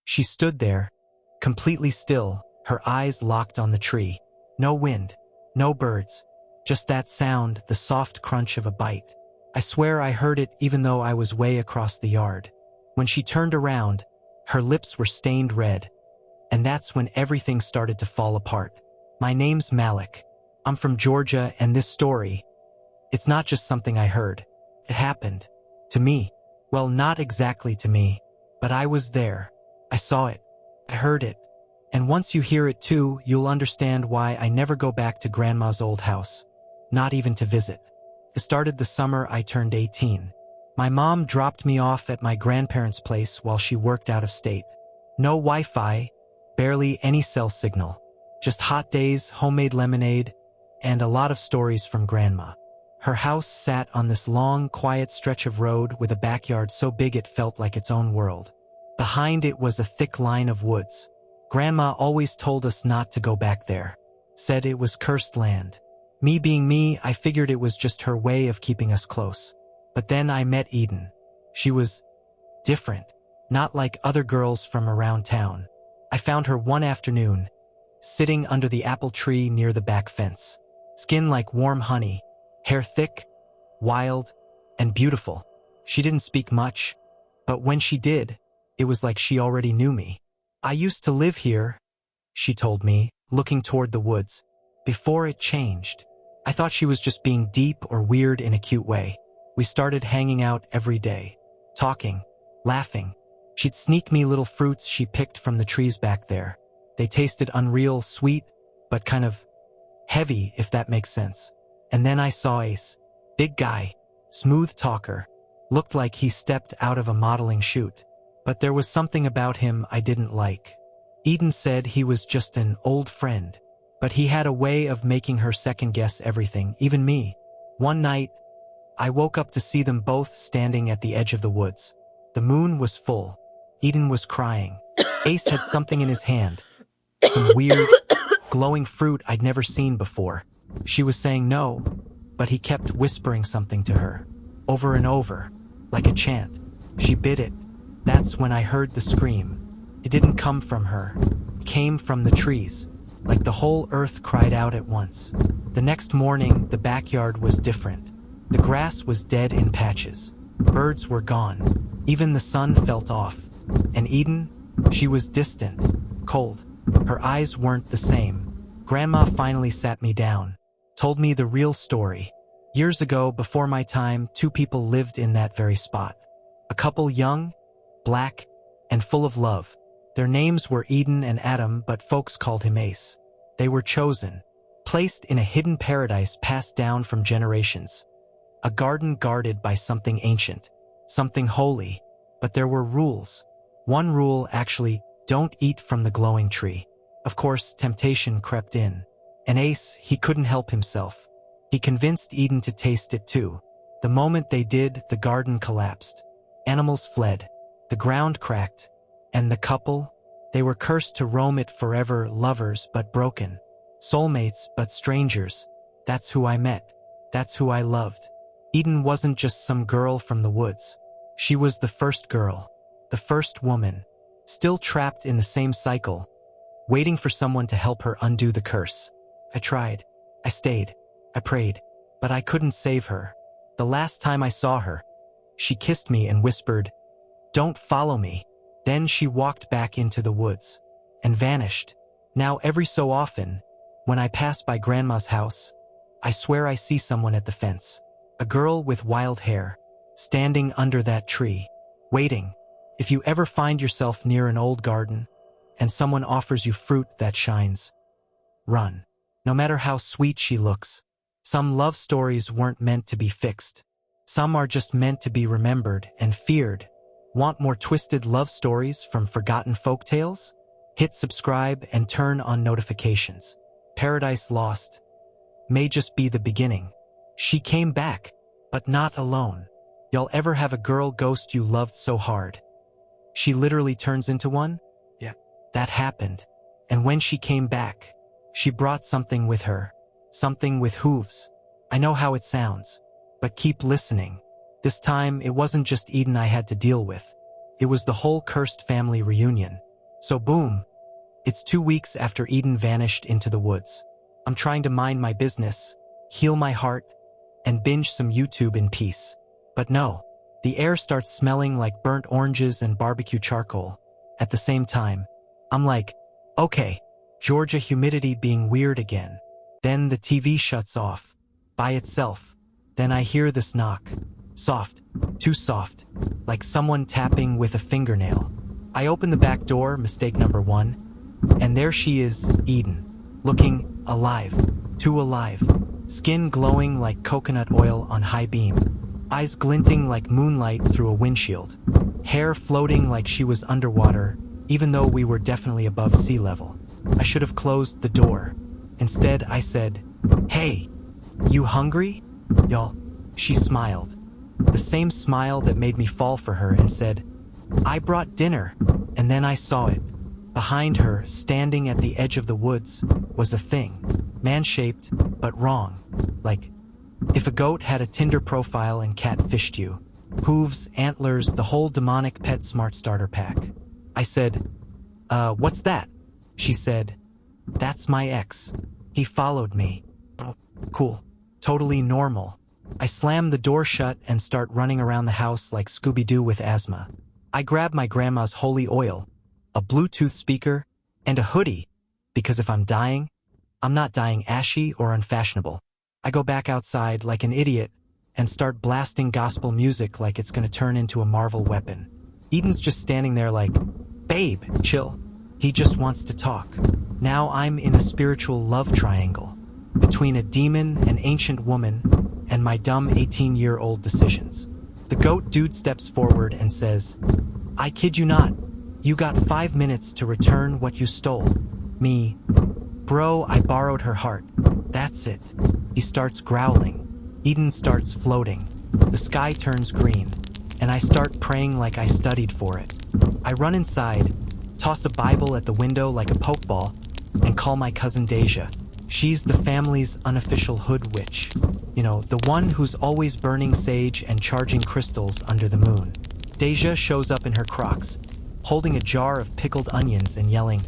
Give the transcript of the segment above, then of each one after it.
She stood there, completely still, her eyes locked on the tree. No wind, no birds, just that sound, the soft crunch of a bite. I swear I heard it even though I was way across the yard. When she turned around, her lips were stained red. And that's when everything started to fall apart. My name's Malik. I'm from Georgia, and this story, it's not just something I heard. It happened. To me. Well, not exactly to me, but I was there. I saw it. I heard it. And once you hear it too, you'll understand why I never go back to Grandma's old house. Not even to visit. It started the summer I turned 18. My mom dropped me off at my grandparents' place while she worked out of state. No Wi-Fi, barely any cell signal. Just hot days, homemade lemonade, and a lot of stories from Grandma. Her house sat on this long, quiet stretch of road with a backyard so big it felt like its own world. Behind it was a thick line of woods. Grandma always told us not to go back there. Said it was cursed land. Me being me, I figured it was just her way of keeping us close. But then I met Eden. She was different, not like other girls from around town. I found her one afternoon, sitting under the apple tree near the back fence. Skin like warm honey, hair thick, wild, and beautiful. She didn't speak much, but when she did, it was like she already knew me. I used to live here, she told me, looking toward the woods, before it changed. I thought she was just being deep or weird in a cute way. We started hanging out every day, talking, laughing. She'd sneak me little fruits she picked from the trees back there. They tasted unreal, sweet, but kind of heavy, if that makes sense. And then I saw Ace. Big guy, smooth talker, looked like he stepped out of a modeling shoot. But there was something about him I didn't like. Eden said he was just an old friend, but he had a way of making her second-guess everything, even me. One night, I woke up to see them both standing at the edge of the woods. The moon was full. Eden was crying. Ace had something in his hand. Some weird, glowing fruit I'd never seen before. She was saying no, but he kept whispering something to her, over and over, like a chant. She bit it. That's when I heard the scream. It didn't come from her. It came from the trees, like the whole earth cried out at once. The next morning, the backyard was different. The grass was dead in patches. Birds were gone. Even the sun felt off. And Eden, she was distant, cold. Her eyes weren't the same. Grandma finally sat me down, told me the real story. Years ago, before my time, two people lived in that very spot. A couple young, black, and full of love. Their names were Eden and Adam, but folks called him Ace. They were chosen, placed in a hidden paradise passed down from generations. A garden guarded by something ancient, something holy. But there were rules. One rule, actually, don't eat from the glowing tree. Of course, temptation crept in. And Ace, he couldn't help himself. He convinced Eden to taste it too. The moment they did, the garden collapsed. Animals fled. The ground cracked. And the couple, they were cursed to roam it forever, lovers but broken. Soulmates but strangers. That's who I met. That's who I loved. Eden wasn't just some girl from the woods. She was the first girl. The first woman. Still trapped in the same cycle. Waiting for someone to help her undo the curse. I tried. I stayed. I prayed. But I couldn't save her. The last time I saw her, she kissed me and whispered, "Don't follow me." Then she walked back into the woods and vanished. Now every so often, when I pass by Grandma's house, I swear I see someone at the fence. A girl with wild hair, standing under that tree, waiting. If you ever find yourself near an old garden, and someone offers you fruit that shines, run. No matter how sweet she looks. Some love stories weren't meant to be fixed. Some are just meant to be remembered and feared. Want more twisted love stories from forgotten folk tales? Hit subscribe and turn on notifications. Paradise Lost may just be the beginning. She came back, but not alone. Y'all ever have a girl ghost you loved so hard? She literally turns into one? Yeah. That happened. And when she came back, she brought something with her. Something with hooves. I know how it sounds, but keep listening. This time, it wasn't just Eden I had to deal with. It was the whole cursed family reunion. So boom, it's 2 weeks after Eden vanished into the woods. I'm trying to mind my business, heal my heart, and binge some YouTube in peace. But no, the air starts smelling like burnt oranges and barbecue charcoal. At the same time, I'm like, okay, Georgia humidity being weird again. Then the TV shuts off, by itself. Then I hear this knock. Soft, too soft, like someone tapping with a fingernail. I open the back door, mistake number 1, and there she is, Eden, looking alive, too alive. Skin glowing like coconut oil on high beam, eyes glinting like moonlight through a windshield, hair floating like she was underwater, even though we were definitely above sea level. I should have closed the door. Instead, I said, "Hey, you hungry?" Y'all, she smiled. The same smile that made me fall for her and said, "I brought dinner." And then I saw it. Behind her, standing at the edge of the woods, was a thing. Man-shaped, but wrong. Like, if a goat had a Tinder profile and catfished you. Hooves, antlers, the whole demonic pet smart starter pack. I said, what's that?" She said, "That's my ex. He followed me." Oh, cool. Totally normal. I slam the door shut and start running around the house like Scooby-Doo with asthma. I grab my grandma's holy oil, a Bluetooth speaker, and a hoodie, because if I'm dying, I'm not dying ashy or unfashionable. I go back outside like an idiot and start blasting gospel music like it's gonna turn into a Marvel weapon. Eden's just standing there like, "Babe, chill. He just wants to talk." Now I'm in a spiritual love triangle between a demon, an ancient woman, and my dumb 18-year-old decisions. The goat dude steps forward and says, "I kid you not. You got 5 minutes to return what you stole." Me, "Bro, I borrowed her heart. That's it." He starts growling. Eden starts floating. The sky turns green, and I start praying like I studied for it. I run inside, toss a Bible at the window like a pokeball, and call my cousin Deja. She's the family's unofficial hood witch. You know, the one who's always burning sage and charging crystals under the moon. Deja shows up in her Crocs, holding a jar of pickled onions and yelling,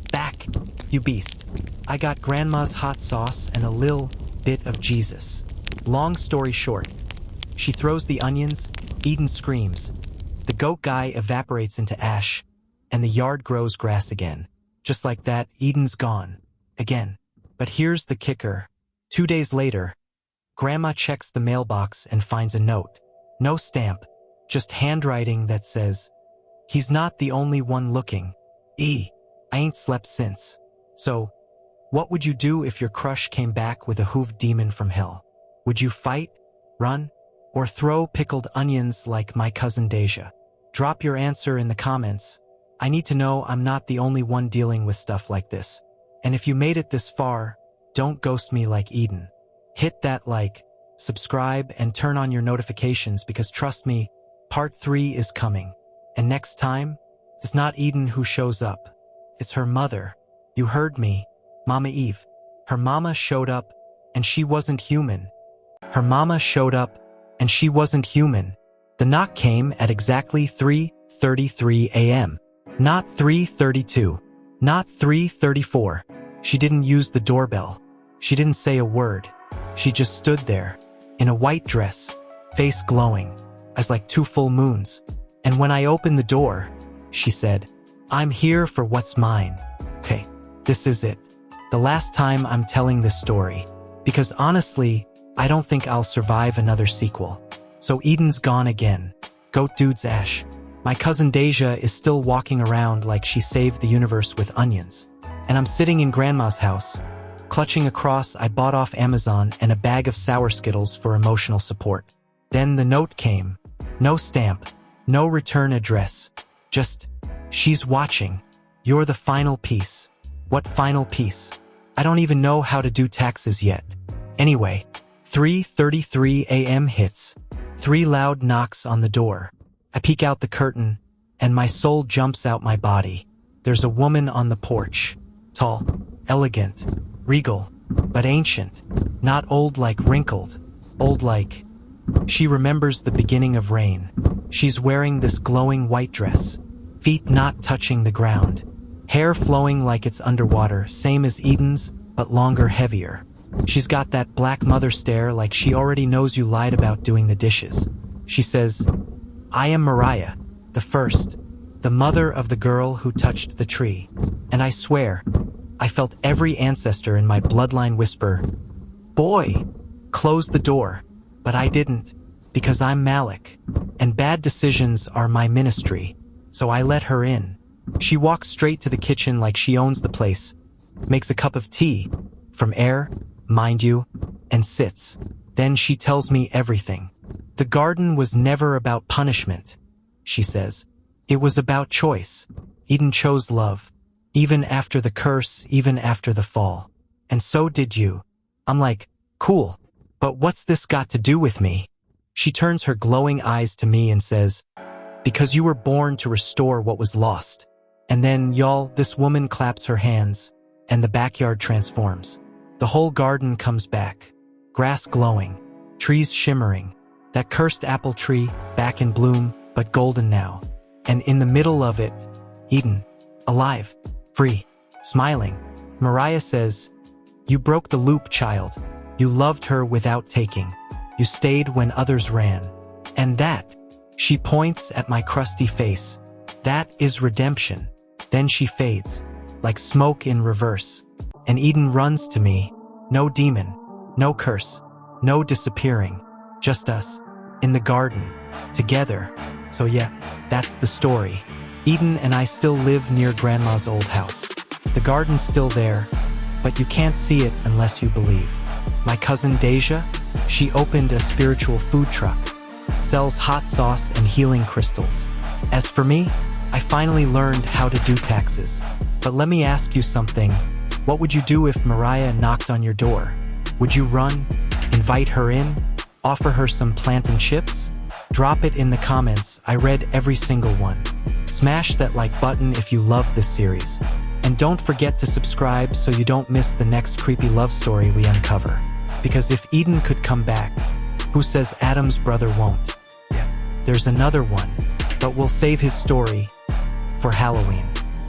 "Back, you beast. I got grandma's hot sauce and a lil bit of Jesus." Long story short, she throws the onions, Eden screams. The goat guy evaporates into ash, and the yard grows grass again. Just like that, Eden's gone. Again. But here's the kicker. 2 days later, Grandma checks the mailbox and finds a note. No stamp, just handwriting that says, "He's not the only one looking. I ain't slept since." So, what would you do if your crush came back with a hooved demon from hell? Would you fight, run, or throw pickled onions like my cousin Deja? Drop your answer in the comments. I need to know I'm not the only one dealing with stuff like this. And if you made it this far, don't ghost me like Eden. Hit that like, subscribe, and turn on your notifications because trust me, part 3 is coming. And next time, it's not Eden who shows up. It's her mother. You heard me, Mama Eve. Her mama showed up, and she wasn't human. Her mama showed up, and she wasn't human. The knock came at exactly 3:33 a.m. Not 3:32. Not 3:34. She didn't use the doorbell. She didn't say a word. She just stood there, in a white dress, face glowing, as like 2 full moons. And when I opened the door, she said, "I'm here for what's mine." Okay, this is it. The last time I'm telling this story. Because honestly, I don't think I'll survive another sequel. So Eden's gone again. Goat dude's ash. My cousin Deja is still walking around like she saved the universe with onions. And I'm sitting in Grandma's house, clutching a cross I bought off Amazon and a bag of sour Skittles for emotional support. Then the note came. No stamp, no return address. Just, "She's watching. You're the final piece." What final piece? I don't even know how to do taxes yet. Anyway, 3:33 a.m. hits. 3 loud knocks on the door. I peek out the curtain, and my soul jumps out my body. There's a woman on the porch. Tall, elegant, regal, but ancient. Not old like wrinkled. Old like... She remembers the beginning of rain. She's wearing this glowing white dress. feet not touching the ground, hair flowing like it's underwater, same as Eden's, but longer, heavier. She's got that black mother stare like she already knows you lied about doing the dishes. She says, "I am Mariah, the first, the mother of the girl who touched the tree." And I swear, I felt every ancestor in my bloodline whisper, "Boy, close the door." But I didn't, because I'm Malik, and bad decisions are my ministry, so I let her in. She walks straight to the kitchen like she owns the place, makes a cup of tea, from air, mind you, and sits. Then she tells me everything. The garden was never about punishment, she says. It was about choice. Eden chose love, even after the curse, even after the fall. And so did you. I'm like, cool, but what's this got to do with me? She turns her glowing eyes to me and says, "Because you were born to restore what was lost." And then, y'all, this woman claps her hands, and the backyard transforms. The whole garden comes back. Grass glowing, trees shimmering, that cursed apple tree back in bloom, but golden now. And in the middle of it, Eden, alive, free, smiling. Mariah says, "You broke the loop, child. You loved her without taking. You stayed when others ran. And that," she points at my crusty face, "that is redemption." Then she fades, like smoke in reverse. And Eden runs to me. No demon, no curse, no disappearing. Just us, in the garden, together. So yeah, that's the story. Eden and I still live near Grandma's old house. The garden's still there, but you can't see it unless you believe. My cousin Deja, she opened a spiritual food truck, sells hot sauce and healing crystals. As for me, I finally learned how to do taxes. But let me ask you something. What would you do if Mariah knocked on your door? Would you run, invite her in, offer her some plantain chips? Drop it in the comments. I read every single one. Smash that like button if you love this series. And don't forget to subscribe so you don't miss the next creepy love story we uncover. Because if Eden could come back, who says Adam's brother won't? Yeah, there's another one, but we'll save his story for Halloween.